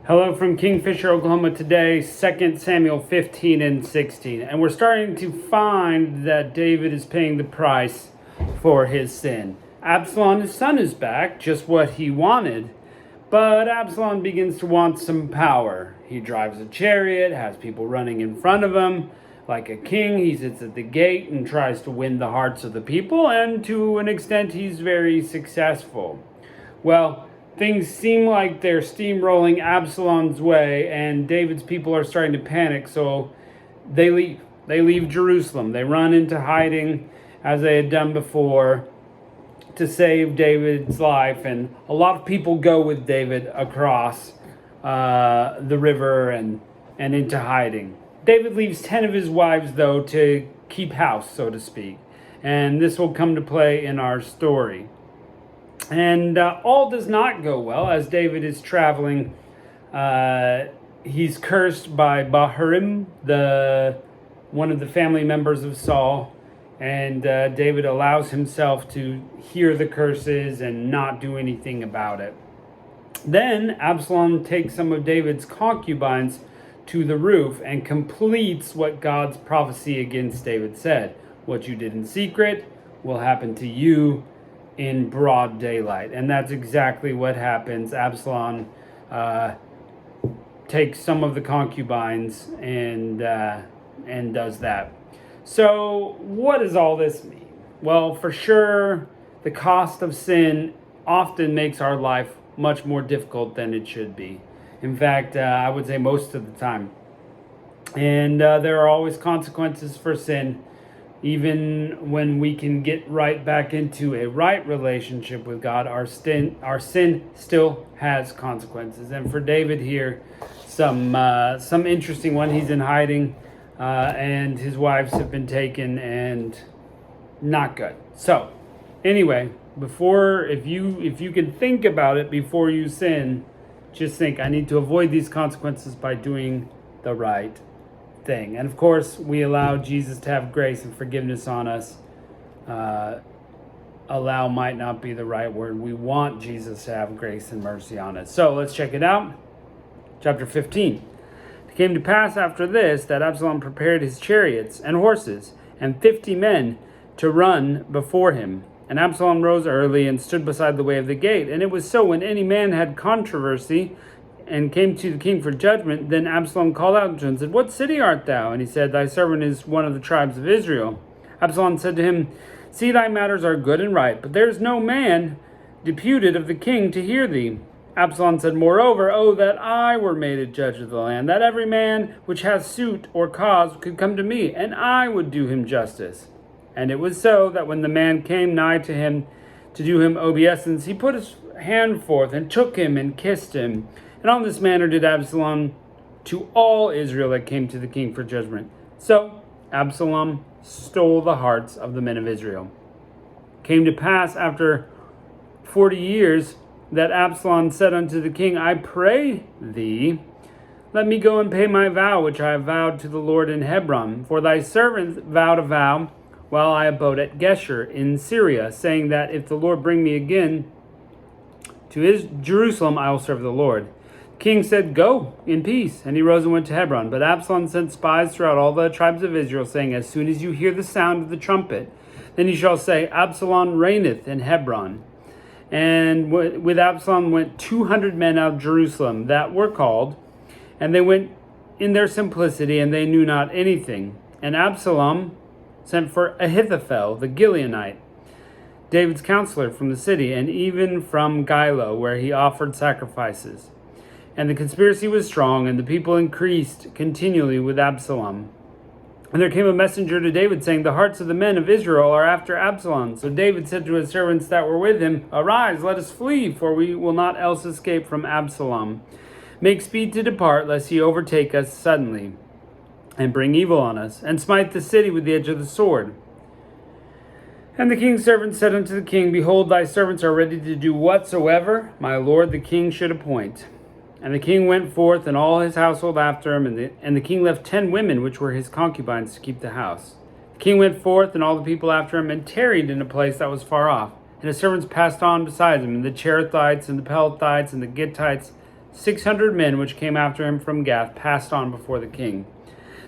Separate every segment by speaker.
Speaker 1: Hello from Kingfisher, Oklahoma today, 2 Samuel 15 and 16. And we're starting to find that David is paying the price for his sin. Absalom, his son, is back, just what he wanted. But Absalom begins to want some power. He drives a chariot, has people running in front of him. Like a king, he sits at the gate and tries to win the hearts of the people. And to an extent, he's very successful. Well, things seem like they're steamrolling Absalom's way, and David's people are starting to panic, so they leave. They leave Jerusalem. They run into hiding, as they had done before, to save David's life, and a lot of people go with David across the river and into hiding. David leaves 10 of his wives, though, to keep house, so to speak, and this will come to play in our story. And all does not go well as David is traveling. He's cursed by Bahurim, one of the family members of Saul. And David allows himself to hear the curses and not do anything about it. Then Absalom takes some of David's concubines to the roof and completes what God's prophecy against David said. What you did in secret will happen to you in broad daylight. And that's exactly what happens. Absalom takes some of the concubines and does that. So what does all this mean? Well, for sure, the cost of sin often makes our life much more difficult than it should be. In fact, I would say most of the time. And there are always consequences for sin. Even when we can get right back into a right relationship with God, our sin still has consequences. And for David here, some interesting one. He's in hiding, and his wives have been taken, and not good. So, anyway, if you can think about it before you sin, just think, I need to avoid these consequences by doing the right thing. And of course, we allow Jesus to have grace and forgiveness on us. Allow might not be the right word. We want Jesus to have grace and mercy on us. So let's check it out. Chapter 15. It came to pass after this that Absalom prepared his chariots and horses and 50 men to run before him. And Absalom rose early and stood beside the way of the gate. And it was so, when any man had controversy and came to the king for judgment, then Absalom called out to him and said, What city art thou? And he said, Thy servant is one of the tribes of Israel. Absalom said to him, See, thy matters are good and right, but there is no man deputed of the king to hear thee. Absalom said, Moreover, oh, that I were made a judge of the land, that every man which hath suit or cause could come to me, and I would do him justice. And it was so, that when the man came nigh to him to do him obeisance, he put his hand forth and took him and kissed him. And on this manner did Absalom to all Israel that came to the king for judgment. So Absalom stole the hearts of the men of Israel. It came to pass after 40 years that Absalom said unto the king, I pray thee, let me go and pay my vow which I have vowed to the Lord in Hebron. For thy servant vowed a vow while I abode at Geshur in Syria, saying that if the Lord bring me again to Jerusalem, I will serve the Lord. The king said, Go in peace. And he rose and went to Hebron. But Absalom sent spies throughout all the tribes of Israel, saying, As soon as you hear the sound of the trumpet, then you shall say, Absalom reigneth in Hebron. And with Absalom went 200 men out of Jerusalem that were called, and they went in their simplicity, and they knew not anything. And Absalom sent for Ahithophel the Gileonite, David's counselor from the city, and even from Gilo, where he offered sacrifices. And the conspiracy was strong, and the people increased continually with Absalom. And there came a messenger to David, saying, The hearts of the men of Israel are after Absalom. So David said to his servants that were with him, Arise, let us flee, for we will not else escape from Absalom. Make speed to depart, lest he overtake us suddenly, and bring evil on us, and smite the city with the edge of the sword. And the king's servants said unto the king, Behold, thy servants are ready to do whatsoever my lord the king should appoint. And the king went forth, and all his household after him, and the king left 10 women, which were his concubines, to keep the house. The king went forth, and all the people after him, and tarried in a place that was far off. And his servants passed on beside him, and the Cherethites, and the Pelethites, and the Gittites 600 men which came after him from Gath passed on before the king.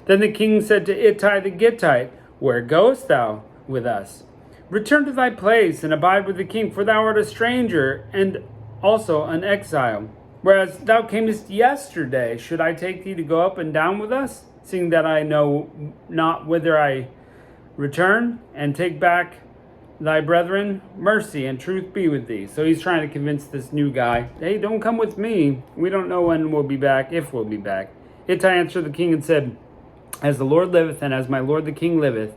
Speaker 1: Then the king said to Ittai the Gittite, Where goest thou with us? Return to thy place and abide with the king, for thou art a stranger and also an exile. Whereas thou camest yesterday, should I take thee to go up and down with us, seeing that I know not whither I return, and take back thy brethren? Mercy and truth be with thee. So he's trying to convince this new guy, hey, don't come with me. We don't know when we'll be back, if we'll be back. Ittai answered the king and said, As the Lord liveth, and as my lord the king liveth,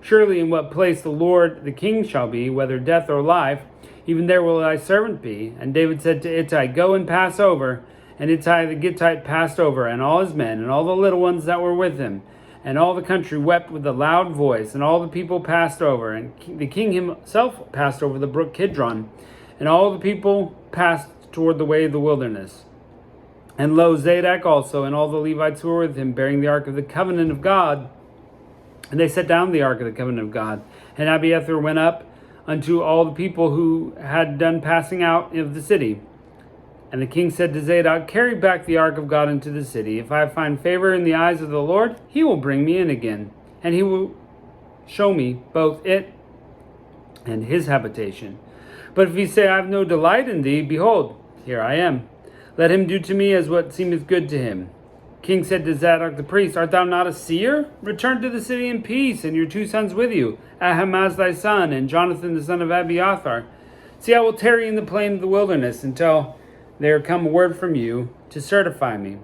Speaker 1: surely in what place the Lord the king shall be, whether death or life, even there will thy servant be. And David said to Ittai, Go and pass over. And Ittai the Gittite passed over, and all his men, and all the little ones that were with him. And all the country wept with a loud voice, and all the people passed over. And the king himself passed over the brook Kidron, and all the people passed toward the way of the wilderness. And lo, Zadok also, and all the Levites who were with him, bearing the ark of the covenant of God. And they set down the ark of the covenant of God. And Abiathar went up unto all the people who had done passing out of the city. And the king said to Zadok, Carry back the ark of God into the city. If I find favor in the eyes of the Lord, he will bring me in again, and he will show me both it and his habitation. But if he say, I have no delight in thee, behold, here I am. Let him do to me as what seemeth good to him. King said to Zadok the priest, Art thou not a seer? Return to the city in peace, and your 2 sons with you, Ahimaaz thy son, and Jonathan the son of Abiathar. See, I will tarry in the plain of the wilderness until there come a word from you to certify me.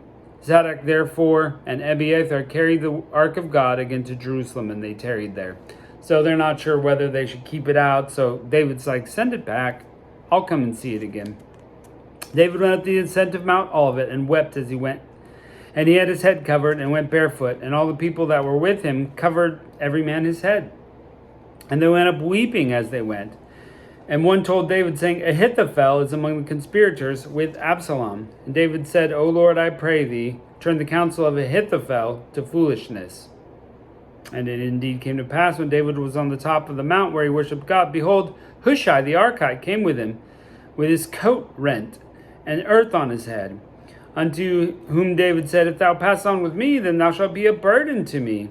Speaker 1: Zadok therefore and Abiathar carried the ark of God again to Jerusalem, and they tarried there. So they're not sure whether they should keep it out. So David's like, send it back. I'll come and see it again. David went up the ascent of Mount Olivet and wept as he went. And he had his head covered and went barefoot. And all the people that were with him covered every man his head. And they went up weeping as they went. And one told David, saying, Ahithophel is among the conspirators with Absalom. And David said, O Lord, I pray thee, turn the counsel of Ahithophel to foolishness. And it indeed came to pass, when David was on the top of the mount where he worshipped God, behold, Hushai the Archite came with him, with his coat rent, and earth on his head. Unto whom David said, If thou pass on with me, then thou shalt be a burden to me.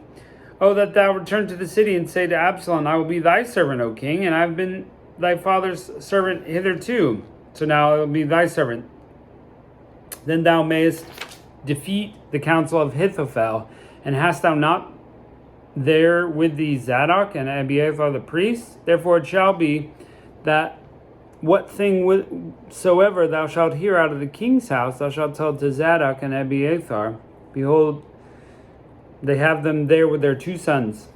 Speaker 1: O that thou return to the city, and say to Absalom, I will be thy servant, O king, and I have been thy father's servant hitherto, so now I will be thy servant. Then thou mayest defeat the counsel of Ahithophel, and hast thou not there with thee Zadok and Abiathar the priests? Therefore it shall be that what thing whatsoever thou shalt hear out of the king's house, thou shalt tell to Zadok and Abiathar, Behold, they have them there with their 2 sons,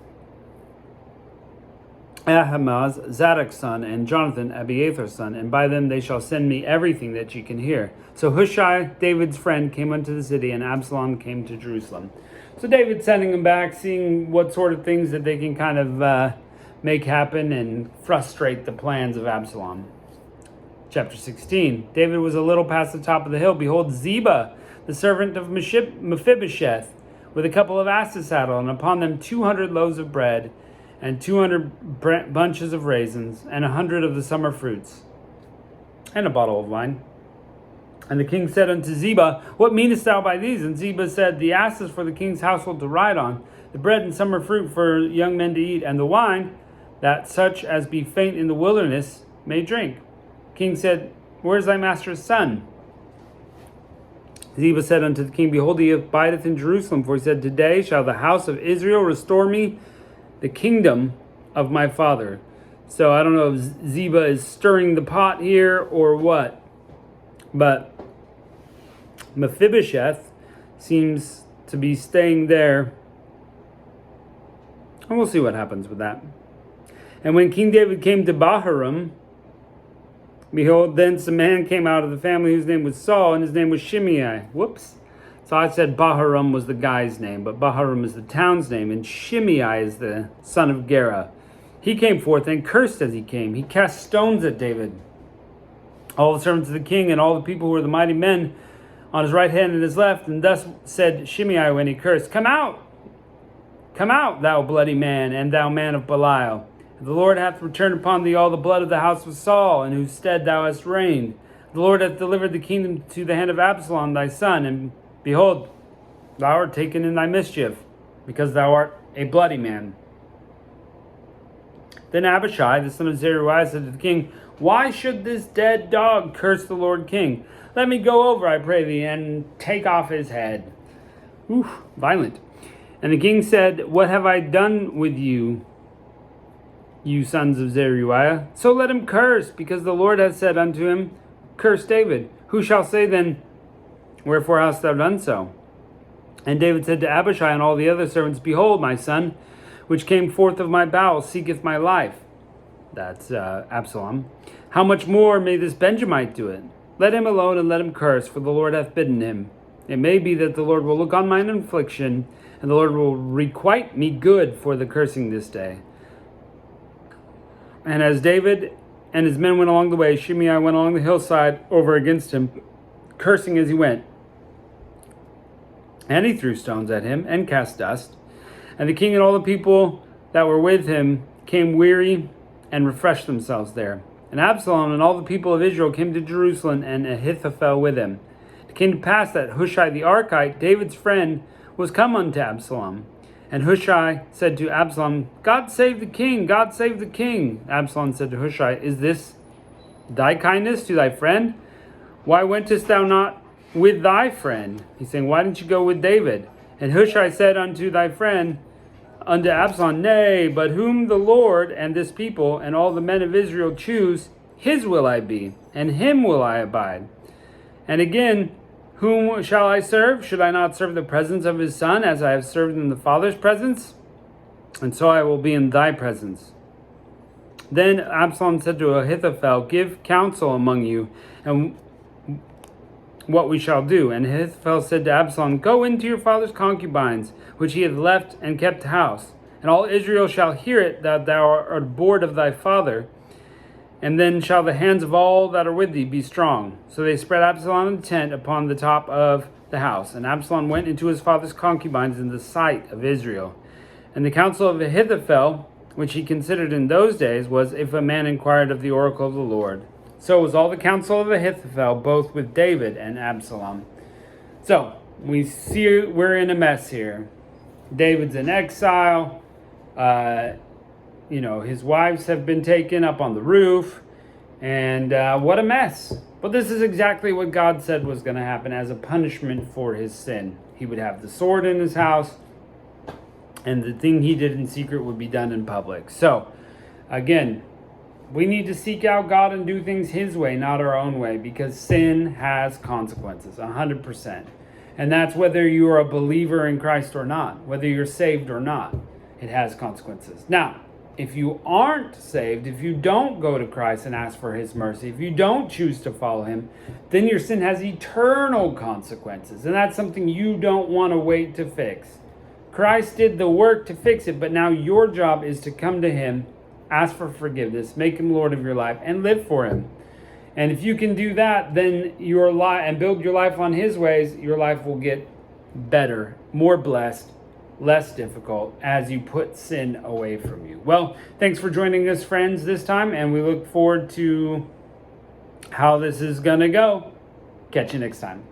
Speaker 1: Ahimaaz, Zadok's son, and Jonathan, Abiathar's son, and by them they shall send me everything that ye can hear. So Hushai, David's friend, came unto the city, and Absalom came to Jerusalem. So David's sending them back, seeing what sort of things that they can kind of make happen and frustrate the plans of Absalom. Chapter 16. David was a little past the top of the hill. Behold, Ziba, the servant of Mephibosheth, with a couple of asses saddled, and upon them 200 loaves of bread, and 200 bunches of raisins, and 100 of the summer fruits, and a bottle of wine. And the king said unto Ziba, What meanest thou by these? And Ziba said, The asses for the king's household to ride on, the bread and summer fruit for young men to eat, and the wine, that such as be faint in the wilderness may drink. The king said, Where is thy master's son? Ziba said unto the king, Behold, he abideth in Jerusalem. For he said, Today shall the house of Israel restore me the kingdom of my father. So I don't know if Ziba is stirring the pot here or what. But Mephibosheth seems to be staying there. And we'll see what happens with that. And when King David came to Bahurim, behold, thence a man came out of the family whose name was Saul, and his name was Shimei. Whoops. So I said Bahurim was the guy's name, but Bahurim is the town's name, and Shimei is the son of Gera. He came forth and cursed as he came. He cast stones at David. All the servants of the king and all the people who were the mighty men on his right hand and his left, and thus said Shimei when he cursed, Come out, thou bloody man, and thou man of Belial. The Lord hath returned upon thee all the blood of the house of Saul, in whose stead thou hast reigned. The Lord hath delivered the kingdom to the hand of Absalom thy son, and behold, thou art taken in thy mischief, because thou art a bloody man. Then Abishai, the son of Zeruiah, said to the king, Why should this dead dog curse the Lord king? Let me go over, I pray thee, and take off his head. Violent. And the king said, What have I done with you, you sons of Zeruiah? So let him curse, because the Lord hath said unto him, Curse David. Who shall say then, Wherefore hast thou done so? And David said to Abishai and all the other servants, Behold, my son, which came forth of my bowels, seeketh my life. That's Absalom. How much more may this Benjamite do it? Let him alone and let him curse, for the Lord hath bidden him. It may be that the Lord will look on mine affliction, and the Lord will requite me good for the cursing this day. And as David and his men went along the way, Shimei went along the hillside over against him, cursing as he went. And he threw stones at him and cast dust. And the king and all the people that were with him came weary and refreshed themselves there. And Absalom and all the people of Israel came to Jerusalem, and Ahithophel with him. It came to pass that Hushai the Archite, David's friend, was come unto Absalom. And Hushai said to Absalom, God save the king, God save the king. Absalom said to Hushai, Is this thy kindness to thy friend? Why wentest thou not with thy friend? He's saying, why didn't you go with David? And Hushai said unto thy friend, unto Absalom, Nay, but whom the Lord and this people and all the men of Israel choose, his will I be, and him will I abide. And again, whom shall I serve? Should I not serve the presence of his son, as I have served in the Father's presence? And so I will be in thy presence. Then Absalom said to Ahithophel, Give counsel among you, and what we shall do. And Ahithophel said to Absalom, Go into your father's concubines, which he hath left and kept house, and all Israel shall hear it, that thou art bored of thy father. And then shall the hands of all that are with thee be strong. So they spread Absalom a tent upon the top of the house. And Absalom went into his father's concubines in the sight of Israel. And the counsel of Ahithophel, which he considered in those days, was, if a man inquired of the oracle of the Lord. So was all the counsel of Ahithophel, both with David and Absalom. So we see we're in a mess here. David's in exile. His wives have been taken up on the roof. And what a mess. But this is exactly what God said was going to happen as a punishment for his sin. He would have the sword in his house, and the thing he did in secret would be done in public. So, again, we need to seek out God and do things his way, not our own way, because sin has consequences, 100%. And that's whether you're a believer in Christ or not, whether you're saved or not, it has consequences. Now, if you aren't saved, if you don't go to Christ and ask for his mercy, if you don't choose to follow him, then your sin has eternal consequences. And that's something you don't want to wait to fix. Christ did the work to fix it, but now your job is to come to him, ask for forgiveness, make him Lord of your life, and live for him. And if you can do that, then your life and build your life on his ways, your life will get better, more blessed, less difficult as you put sin away from you. Well, thanks for joining us, friends, this time, and we look forward to how this is going to go. Catch you next time.